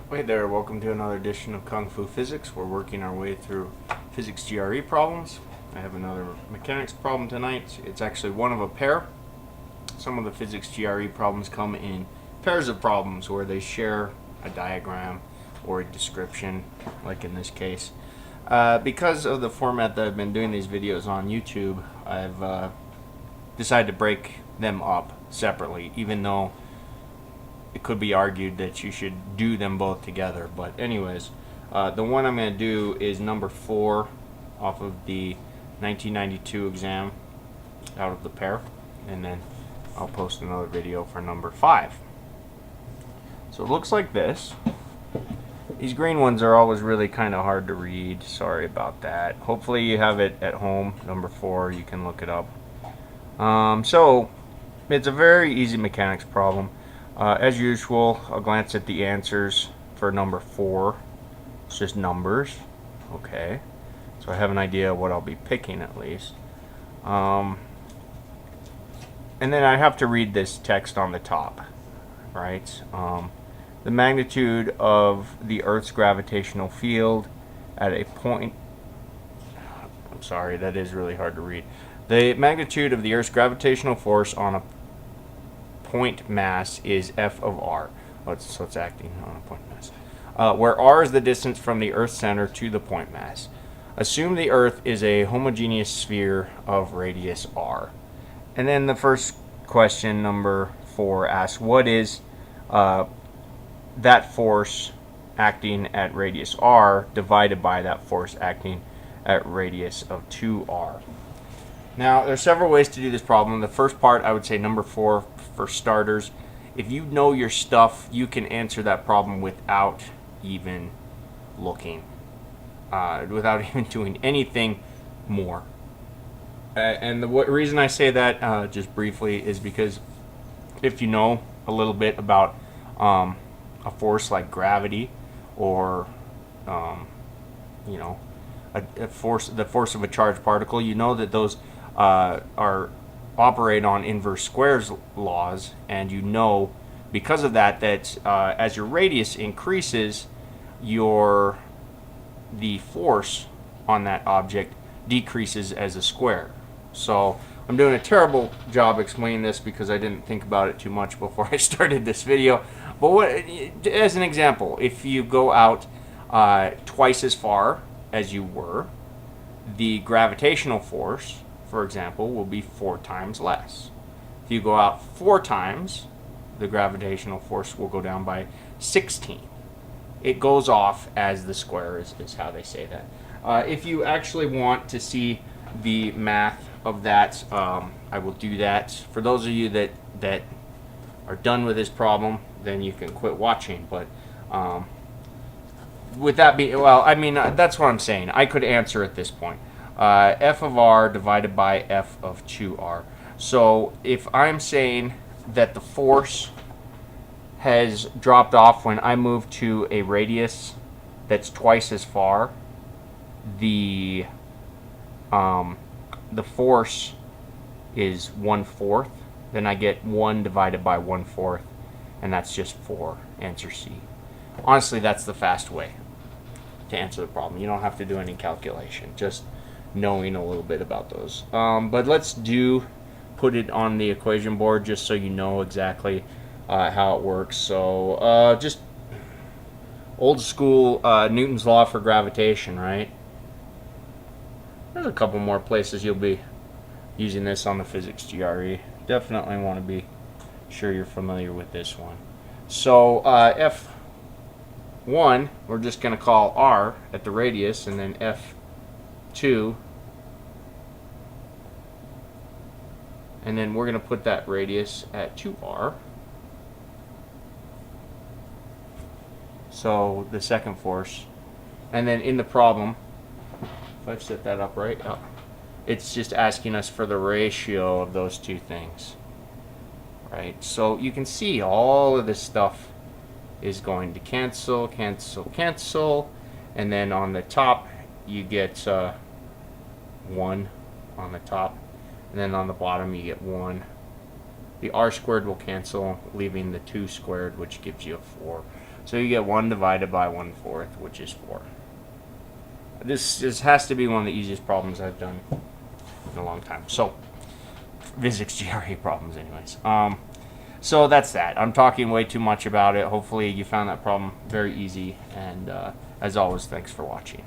Hey there, welcome to another edition of Kung Fu Physics. We're working our way through physics GRE problems. I have another mechanics problem tonight. It's actually one of a pair. Some of the physics GRE problems come in pairs of problems where they share a diagram or a description, like in this case. Because of the format that I've been doing these videos on YouTube, I've decided to break them up separately, even though it could be argued that you should do them both together. But anyways, the one I'm going to do is number 4 off of the 1992 exam out of the pair, and then I'll post another video for number 5. So it looks like this. These green ones are always really kind of hard to read. Sorry about that. Hopefully you have it at home. Number 4, you can look it up. So it's a very easy mechanics problem. As usual, I'll glance at the answers for number 4. It's just numbers. Okay. So I have an idea of what I'll be picking at least. And then I have to read this text on the top. Right? The magnitude of the Earth's gravitational field at a point... I'm sorry, that is really hard to read. The magnitude of the Earth's gravitational force on a point mass is F of R. So it's acting on a point mass. Where R is the distance from the Earth's center to the point mass. Assume the Earth is a homogeneous sphere of radius R. And then the first question, number 4, asks what is that force acting at radius R divided by that force acting at radius of 2R. Now, there's several ways to do this problem. The first part, I would say number 4 for starters. If you know your stuff, you can answer that problem without even looking, without even doing anything more. And the reason I say that, just briefly, is because if you know a little bit about a force like gravity, or you know, the force of a charged particle, you know that those operate on inverse squares laws, and you know because of that as your radius increases, the force on that object decreases as a square. So I'm doing a terrible job explaining this because I didn't think about it too much before I started this video. But as an example, if you go out twice as far as you were, the gravitational force, for example, will be 4 times less. If you go out 4 times, the gravitational force will go down by 16. It goes off as the square is how they say that. If you actually want to see the math of that, I will do that. For those of you that are done with this problem, then you can quit watching. But with that being, well, I mean, that's what I'm saying. I could answer at this point. F of R divided by F of 2R. So if I'm saying that the force has dropped off when I move to a radius that's twice as far, the force is 1/4. Then I get 1 divided by 1/4, and that's just 4. Answer C. Honestly, that's the fast way to answer the problem. You don't have to do any calculation, just knowing a little bit about those. But let's put it on the equation board just so you know exactly how it works. So just old school Newton's law for gravitation, right? There's a couple more places you'll be using this on the physics GRE. Definitely want to be sure you're familiar with this one. So F1, we're just going to call R at the radius, and then F2, and then we're going to put that radius at 2R. So the second force. And then in the problem, if I've set that up right, it's just asking us for the ratio of those two things. Right? So you can see all of this stuff is going to cancel, cancel, cancel. And then on the top, you get 1 on the top. And then on the bottom, you get 1. The r squared will cancel, leaving the 2 squared, which gives you a 4. So you get 1 divided by 1/4, which is 4. This has to be one of the easiest problems I've done in a long time. So, physics GRE problems anyways. So that's that. I'm talking way too much about it. Hopefully you found that problem very easy. And as always, thanks for watching.